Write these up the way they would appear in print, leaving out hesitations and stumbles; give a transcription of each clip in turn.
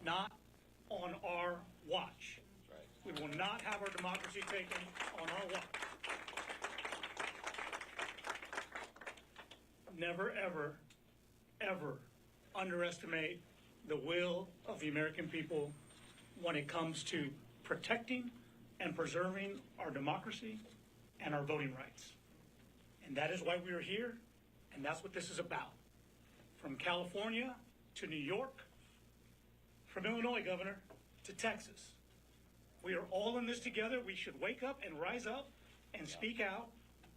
not on our watch. We will not have our democracy taken on our watch. Never, ever, ever underestimate the will of the American people when it comes to protecting and preserving our democracy and our voting rights. And that is why we are here, and that's what this is about. From California to New York, from Illinois, Governor, to Texas. We are all in this together. We should wake up and rise up and speak out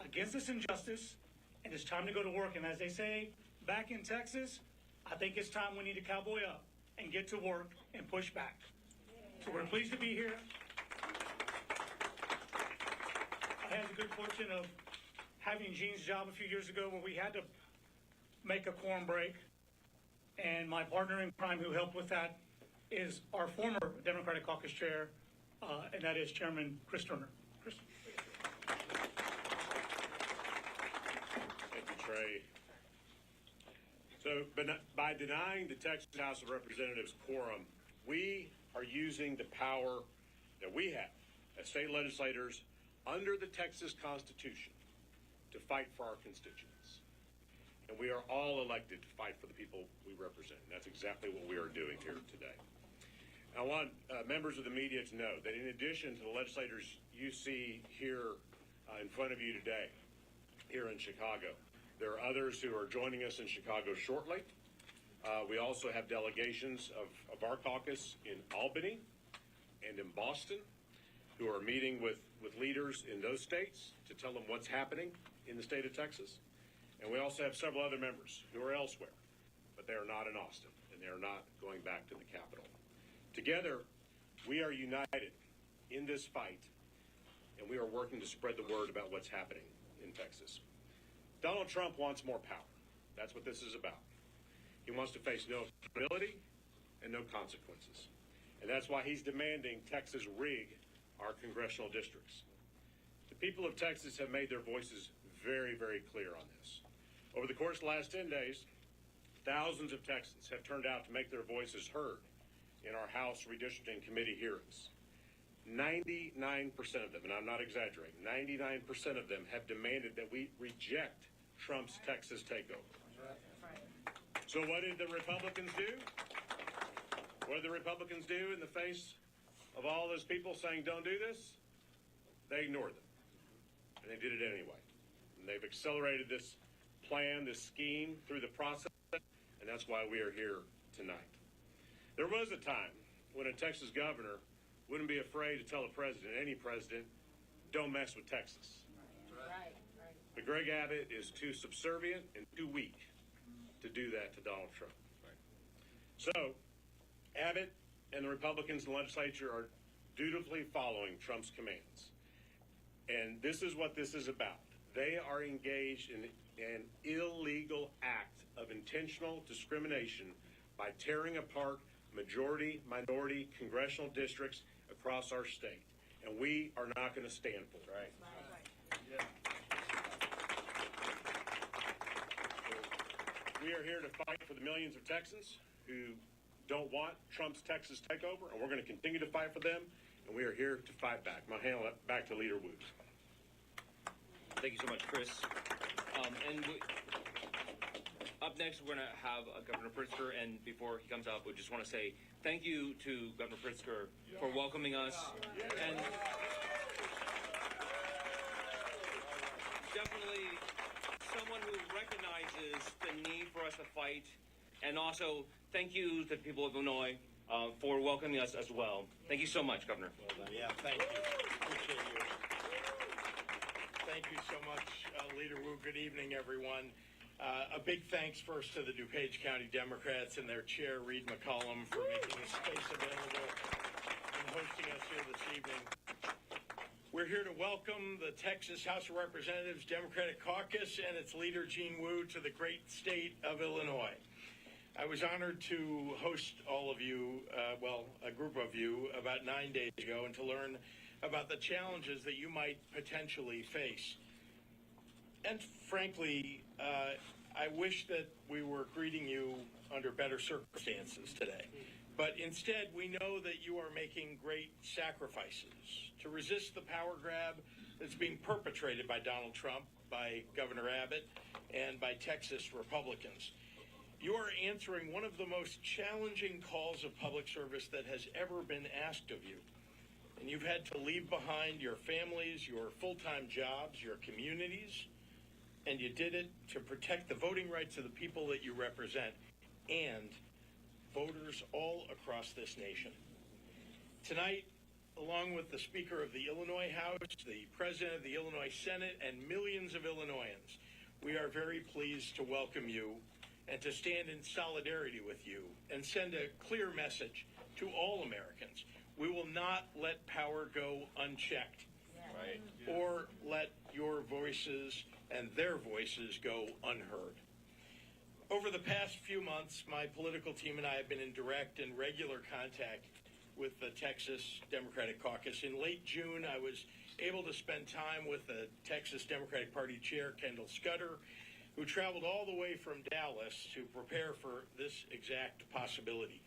against this injustice, and it's time to go to work. And as they say back in Texas, I think it's time we need to cowboy up and get to work and push back. So we're pleased to be here. I had the good fortune of having Gene's job a few years ago when we had to make a quorum break, and my partner in crime who helped with that is our former Democratic Caucus Chair, and that is Chairman Chris Turner. Chris. Thank you, Trey. So, by denying the Texas House of Representatives quorum, we are using the power that we have as state legislators under the Texas Constitution to fight for our constituents. And we are all elected to fight for the people we represent. And that's exactly what we are doing here today. I want members of the media to know that in addition to the legislators you see here in front of you today, here in Chicago, there are others who are joining us in Chicago shortly. We also have delegations of our caucus in Albany and in Boston who are meeting with leaders in those states to tell them what's happening in the state of Texas. And we also have several other members who are elsewhere, but they are not in Austin, and they are not going back to the Capitol. Together, we are united in this fight, and we are working to spread the word about what's happening in Texas. Donald Trump wants more power. That's what this is about. He wants to face no accountability and no consequences. And that's why he's demanding Texas rig our congressional districts. The people of Texas have made their voices very, very clear on this. Over the course of the last 10 days, thousands of Texans have turned out to make their voices heard in our House Redistricting Committee hearings. 99% of them, and I'm not exaggerating, 99% of them have demanded that we reject Trump's Texas takeover. So what did the Republicans do? What did the Republicans do in the face of all those people saying don't do this? They ignored them. And they did it anyway. And they've accelerated this plan, this scheme through the process, and that's why we are here tonight. There was a time when a Texas governor wouldn't be afraid to tell a president, any president, don't mess with Texas. Right. But Greg Abbott is too subservient and too weak to do that to Donald Trump. So, Abbott and the Republicans in the legislature are dutifully following Trump's commands. And this is what this is about. They are engaged in an illegal act of intentional discrimination by tearing apart majority, minority congressional districts across our state. And we are not going to stand for it. Right. Yeah. We are here to fight for the millions of Texans who don't want Trump's Texas takeover, and we're going to continue to fight for them, and we are here to fight back. I'm going to hand it back to Leader Wu. Thank you so much, Chris. Up next, we're going to have Governor Pritzker, and before he comes up, we just want to say thank you to Governor Pritzker for welcoming us, and definitely someone who recognizes the need for us to fight, and also thank you to the people of Illinois for welcoming us as well. Thank you so much, Governor. Well done. Yeah, thank you. Appreciate you. Thank you so much, Leader Wu. Good evening, everyone. A big thanks first to the DuPage County Democrats and their chair, Reed McCollum, for making this space available and hosting us here this evening. We're here to welcome the Texas House of Representatives Democratic Caucus and its leader, Gene Wu, to the great state of Illinois. I was honored to host all of you, a group of you, about 9 days ago, and to learn about the challenges that you might potentially face. And frankly, I wish that we were greeting you under better circumstances today. But instead, we know that you are making great sacrifices to resist the power grab that's being perpetrated by Donald Trump, by Governor Abbott, and by Texas Republicans. You are answering one of the most challenging calls of public service that has ever been asked of you. And you've had to leave behind your families, your full-time jobs, your communities, and you did it to protect the voting rights of the people that you represent and voters all across this nation. Tonight, along with the Speaker of the Illinois House, the President of the Illinois Senate, and millions of Illinoisans, we are very pleased to welcome you and to stand in solidarity with you and send a clear message to all Americans. We will not let power go unchecked, or let your voices and their voices go unheard. Over the past few months, my political team and I have been in direct and regular contact with the Texas Democratic Caucus. In late June, I was able to spend time with the Texas Democratic Party Chair, Kendall Scudder, who traveled all the way from Dallas to prepare for this exact possibility.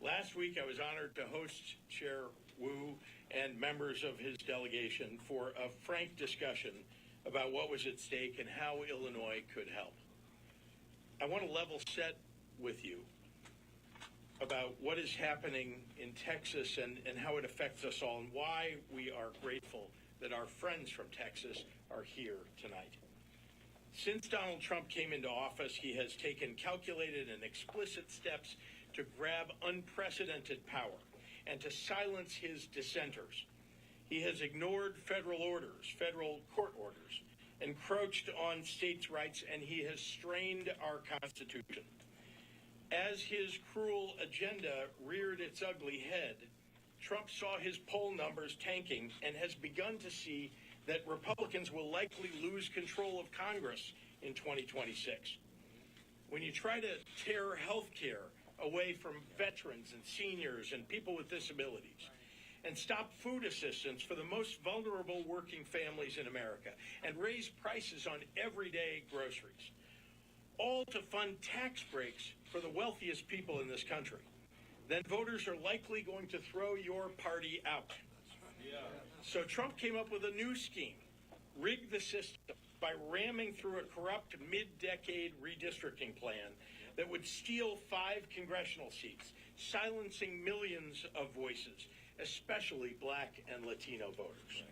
Last week, I was honored to host Chair Wu and members of his delegation for a frank discussion about what was at stake and how Illinois could help. I want to level set with you about what is happening in Texas and how it affects us all and why we are grateful that our friends from Texas are here tonight. Since Donald Trump came into office, he has taken calculated and explicit steps to grab unprecedented power and to silence his dissenters. He has ignored federal orders, federal court orders, encroached on states' rights, and he has strained our Constitution. As his cruel agenda reared its ugly head, Trump saw his poll numbers tanking and has begun to see that Republicans will likely lose control of Congress in 2026. When you try to tear health care away from veterans and seniors and people with disabilities, and stop food assistance for the most vulnerable working families in America, and raise prices on everyday groceries, all to fund tax breaks for the wealthiest people in this country, then voters are likely going to throw your party out. So Trump came up with a new scheme, rig the system by ramming through a corrupt mid-decade redistricting plan that would steal 5 congressional seats, silencing millions of voices, especially Black and Latino voters.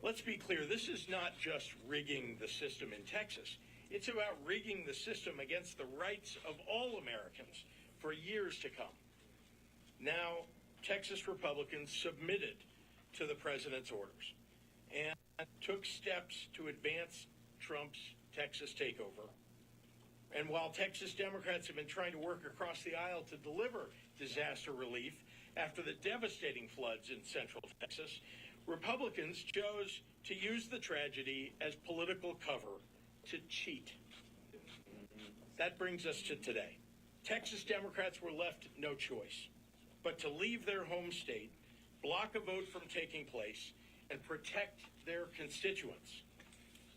Let's be clear, this is not just rigging the system in Texas. It's about rigging the system against the rights of all Americans for years to come. Now, Texas Republicans submitted to the president's orders and took steps to advance Trump's Texas takeover. And while Texas Democrats have been trying to work across the aisle to deliver disaster relief after the devastating floods in Central Texas, Republicans chose to use the tragedy as political cover to cheat. That brings us to today. Texas Democrats were left no choice but to leave their home state, block a vote from taking place, and protect their constituents.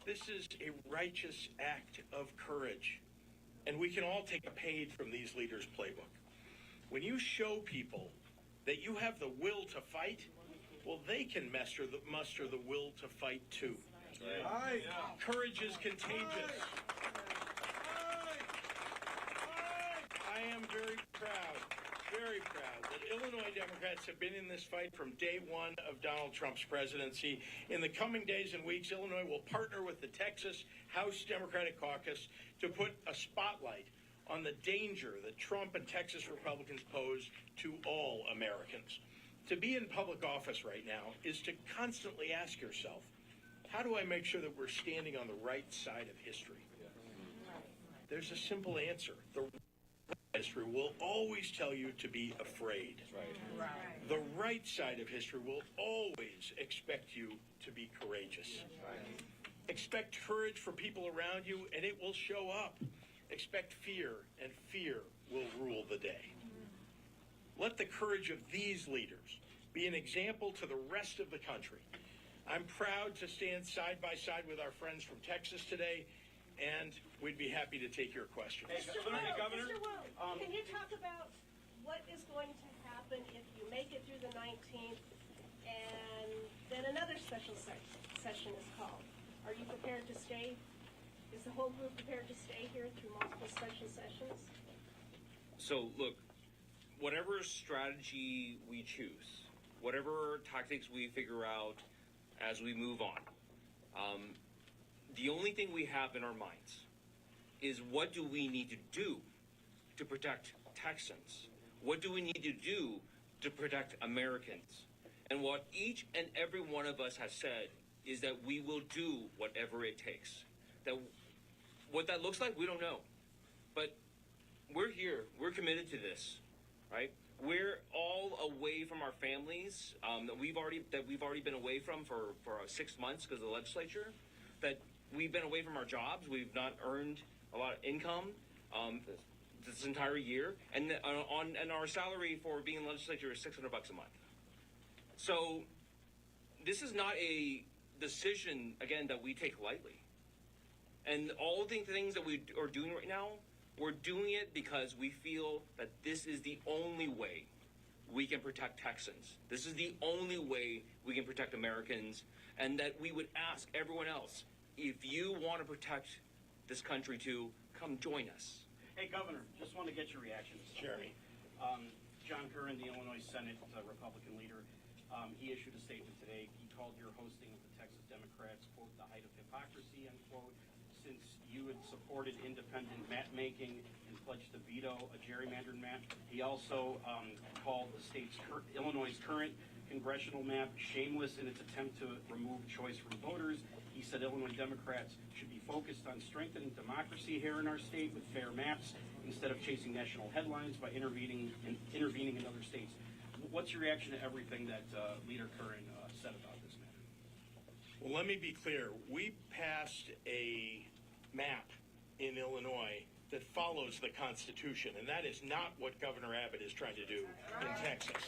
This is a righteous act of courage, and we can all take a page from these leaders' playbook. When you show people that you have the will to fight, well, they can muster the will to fight too. Right. Courage is contagious. I am very proud that Illinois Democrats have been in this fight from day one of Donald Trump's presidency. In the coming days and weeks, Illinois will partner with the Texas House Democratic Caucus to put a spotlight on the danger that Trump and Texas Republicans pose to all Americans. To be in public office right now is to constantly ask yourself, how do I make sure that we're standing on the right side of history? There's a simple answer. The history will always tell you to be afraid. The right side of history will always expect you to be courageous. Expect courage for people around you, and it will show up. Expect fear, and fear will rule the day. Let the courage of these leaders be an example to the rest of the country. I'm proud to stand side by side with our friends from Texas today, and we'd be happy to take your questions. Mr. Wu, Governor, can you talk about what is going to happen if you make it through the 19th and then another special session is called? Are you prepared to stay? Is the whole group prepared to stay here through multiple special sessions? So look, whatever strategy we choose, whatever tactics we figure out as we move on, the only thing we have in our minds is what do we need to do to protect Texans? What do we need to do to protect Americans? And what each and every one of us has said is that we will do whatever it takes. That what that looks like, we don't know. But we're here. We're committed to this, right? We're all away from our families that we've already been away from for 6 months because of the legislature. That we've been away from our jobs. We've not earned a lot of income this entire year, and our salary for being in the legislature is $600 a month. So this is not a decision again that we take lightly. And all the things that we are doing right now, we're doing it because we feel that this is the only way we can protect Texans. This is the only way we can protect Americans, and that we would ask everyone else, if you want to protect this country too, come join us. Hey, Governor, just want to get your reaction. Jeremy. John Curran, the Illinois Senate Republican leader, he issued a statement today. He called your hosting of the Texas Democrats, quote, the height of hypocrisy, unquote, since you had supported independent map making and pledged to veto a gerrymandered map. He also called the state's Illinois' current congressional map shameless in its attempt to remove choice from voters. He said Illinois Democrats should be focused on strengthening democracy here in our state with fair maps instead of chasing national headlines by intervening in other states. What's your reaction to everything that Leader Curran said about this matter? Well, let me be clear. We passed a map in Illinois that follows the Constitution, and that is not what Governor Abbott is trying to do in Texas.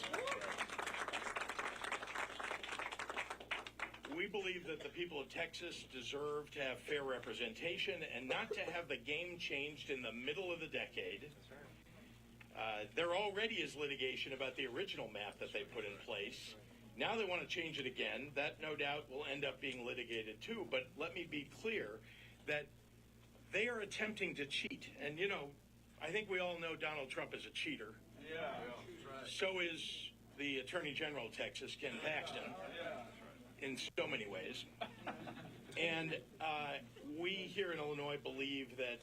We believe that the people of Texas deserve to have fair representation and not to have the game changed in the middle of the decade. There already is litigation about the original map that they put in place. Now they want to change it again. That no doubt will end up being litigated too. But let me be clear that they are attempting to cheat. And, you know, I think we all know Donald Trump is a cheater. Yeah, that's right. So is the Attorney General of Texas, Ken Paxton, in so many ways. And we here in Illinois believe that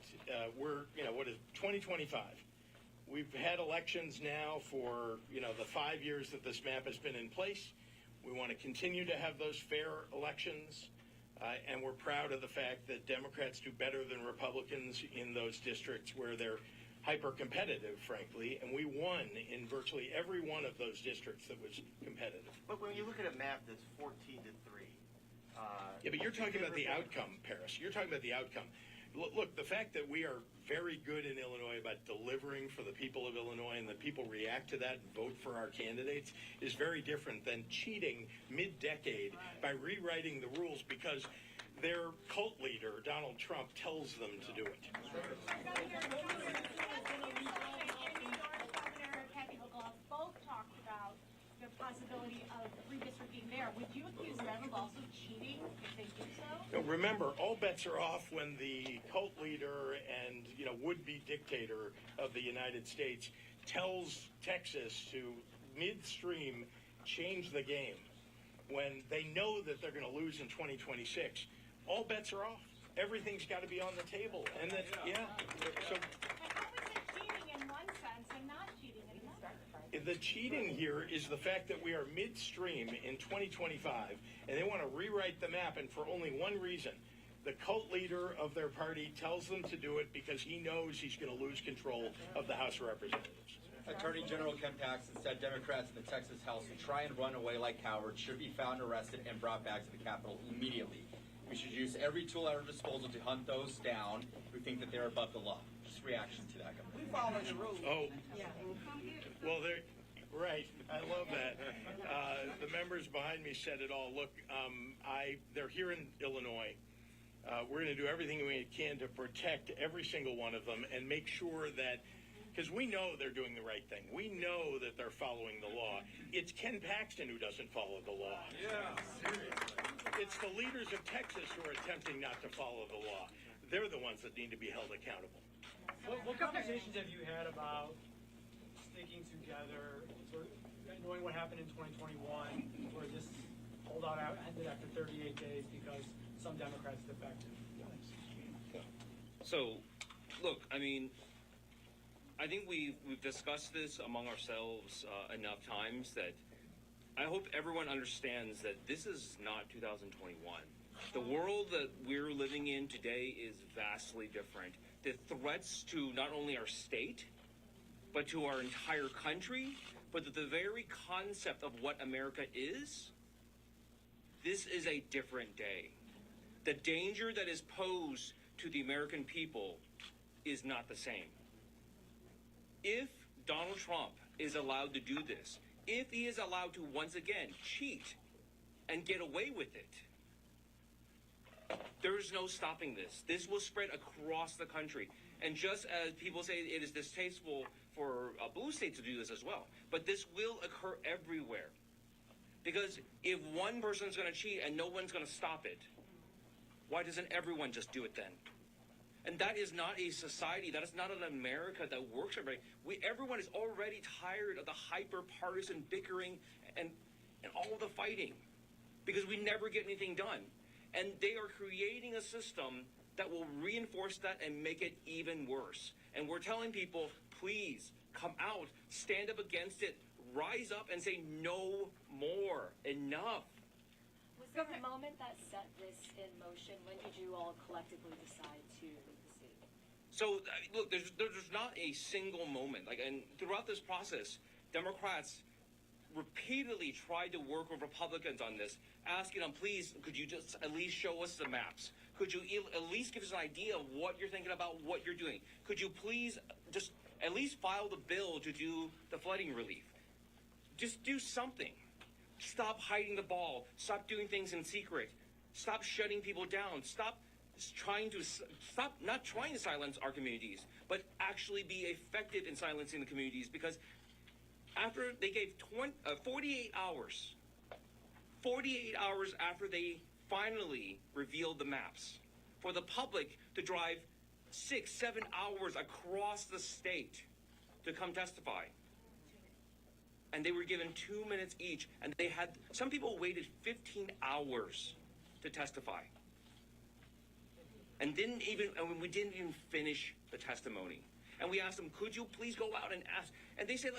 we're, what is 2025? We've had elections now for, the 5 years that this map has been in place. We want to continue to have those fair elections. And we're proud of the fact that Democrats do better than Republicans in those districts where they're hyper-competitive, frankly. And we won in virtually every one of those districts that was competitive. But when you look at a map that's 14-3. Yeah, but you're talking about the outcome, Paris. You're talking about the outcome. Look, the fact that we are very good in Illinois about delivering for the people of Illinois and that people react to that and vote for our candidates is very different than cheating mid-decade by rewriting the rules because their cult leader, Donald Trump, tells them to do it. Both talked about the possibility of redistricting there. Would you accuse them of also cheating if they do so? Now, remember, all bets are off when the cult leader and would-be dictator of the United States tells Texas to midstream change the game when they know that they're going to lose in 2026. All bets are off. Everything's got to be on the table, and that So. And how is it cheating in one sense and not cheating in another? The cheating here is the fact that we are midstream in 2025, and they want to rewrite the map, and for only one reason. The cult leader of their party tells them to do it because he knows he's going to lose control of the House of Representatives. Attorney General Ken Paxton said Democrats in the Texas House who try and run away like cowards should be found, arrested, and brought back to the Capitol immediately. We should use every tool at our disposal to hunt those down who think that they're above the law. Just reaction to that, Governor. We follow the rules. Oh, well, right. I love that. The members behind me said it all. Look, they're here in Illinois. We're going to do everything we can to protect every single one of them and make sure that because we know they're doing the right thing. We know that they're following the law. It's Ken Paxton who doesn't follow the law. Yeah, seriously. It's the leaders of Texas who are attempting not to follow the law. They're the ones that need to be held accountable. What conversations have you had about sticking together, sort of knowing what happened in 2021, where this holdout ended after 38 days because some Democrats defected? So, look, I mean, I think we've discussed this among ourselves enough times that I hope everyone understands that this is not 2021. The world that we're living in today is vastly different. The threats to not only our state, but to our entire country, but to the very concept of what America is, this is a different day. The danger that is posed to the American people is not the same. If Donald Trump is allowed to do this, if he is allowed to once again cheat and get away with it, there is no stopping this. This will spread across the country. And just as people say it is distasteful for blue states to do this as well, but this will occur everywhere. Because if one person is going to cheat and no one's going to stop it, why doesn't everyone just do it then? And that is not a society, that is not an America that works for everybody. Everyone is already tired of the hyper-partisan bickering and all the fighting because we never get anything done. And they are creating a system that will reinforce that and make it even worse. And we're telling people, please come out, stand up against it, rise up and say no more, enough. Was there a moment that set this in motion? When did you all collectively decide to leave the state? So, look, there's not a single moment. And throughout this process, Democrats repeatedly tried to work with Republicans on this, asking them, please, could you just at least show us the maps? Could you at least give us an idea of what you're thinking about, what you're doing? Could you please just at least file the bill to do the flooding relief? Just do something. Stop hiding the ball. Stop doing things in secret. Stop shutting people down. Stop not trying to silence our communities, but actually be effective in silencing the communities. Because after they gave 48 hours after they finally revealed the maps, for the public to drive 6-7 hours across the state to come testify. And they were given 2 minutes each, and some people waited 15 hours to testify. And we didn't even finish the testimony. And we asked them, could you please go out and ask? And they said,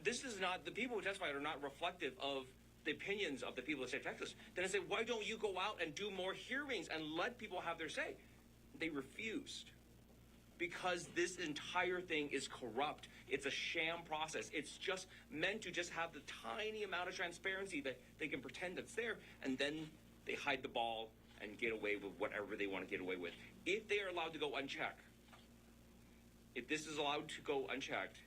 this is not, the people who testified are not reflective of the opinions of the people of the state of Texas. Then I said, why don't you go out and do more hearings and let people have their say? They refused. Because this entire thing is corrupt. It's a sham process. It's just meant to just have the tiny amount of transparency that they can pretend that's there, and then they hide the ball and get away with whatever they want to get away with. If they are allowed to go unchecked, if this is allowed to go unchecked,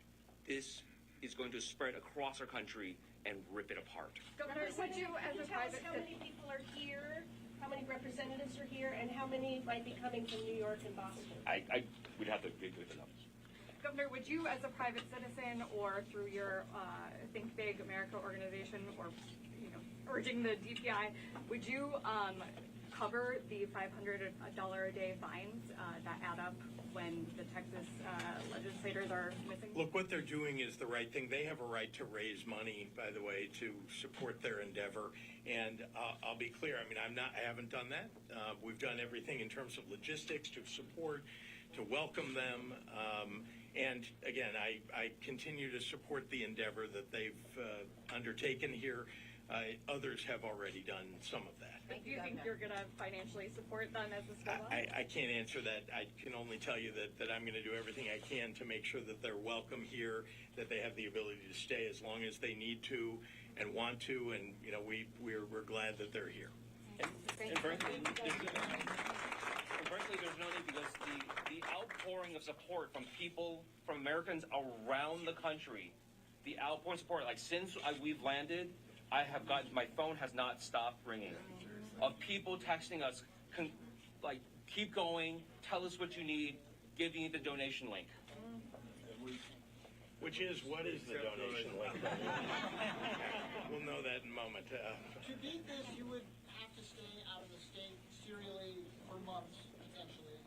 this is going to spread across our country and rip it apart. Governor, would you, as a private, how many people are here, how many representatives are here, and how many might be coming from New York and Boston? We'd have to get the numbers. Governor, would you, as a private citizen or through your Think Big America organization, or urging the DPI, would you cover the $500 a day fines that add up when the Texas legislators are missing? Look, what they're doing is the right thing. They have a right to raise money, by the way, to support their endeavor. And I'll be clear. I mean, I haven't done that. We've done everything in terms of logistics to support, to welcome them. And again, I continue to support the endeavor that they've undertaken here. Others have already done some of that. Do you think you're going to financially support them as this goes on? I can't answer that. I can only tell you that I'm going to do everything I can to make sure that they're welcome here, that they have the ability to stay as long as they need to and want to, and we're glad that they're here. And frankly, there's no need, because the outpouring of support from people, from Americans around the country, the outpouring support, since we've landed, my phone has not stopped ringing, of people texting us, keep going, tell us what you need, give me the donation link. Which is, what is the donation link? We'll know that in a moment. To beat this, you would have to stay out of the state serially for months, potentially.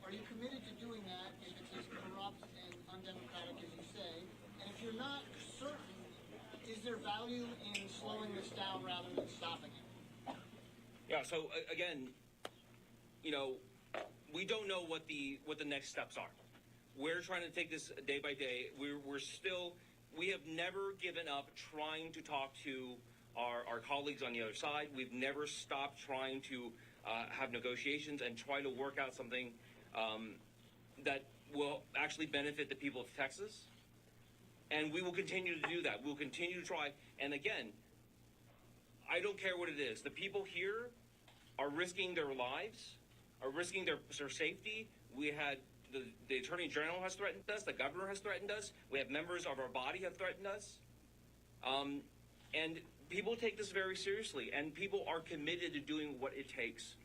Are you committed to doing that if it's as corrupt and undemocratic as you say? And if you're not certain, is there value in slowing this down rather than stopping it? Yeah. So again, you know, we don't know what the next steps are. We're trying to take this day by day. We have never given up trying to talk to our colleagues on the other side. We've never stopped trying to have negotiations and try to work out something that will actually benefit the people of Texas. And we will continue to do that. We'll continue to try. And again, I don't care what it is. The people here are risking their lives, are risking their safety. We had the Attorney General has threatened us. The governor has threatened us. We have members of our body have threatened us. And people take this very seriously. And people are committed to doing what it takes.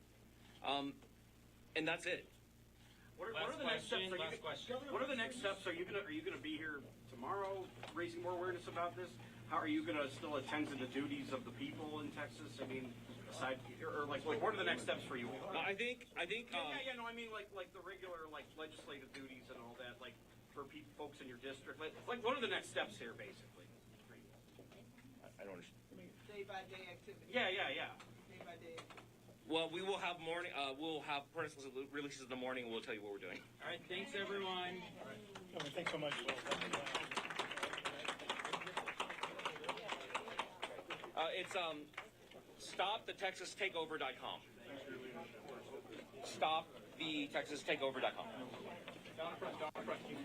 And that's it. What are the next steps? What are the next steps? Are you gonna be here tomorrow, raising more awareness about this? How are you gonna still attend to the duties of the people in Texas? I mean, aside, or like what are the next steps for you? I think. Yeah. No, I mean like the regular like legislative duties and all that, like for folks in your district. Like what are the next steps here, basically? I don't understand. Day by day activity. Yeah. Day by day. Well, we will have we'll have press releases in the morning. And we'll tell you what we're doing. All right, thanks everyone. Thanks so much, Will. It's stopthetexastakeover.com. Stopthetexastakeover.com.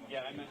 Yeah, I meant.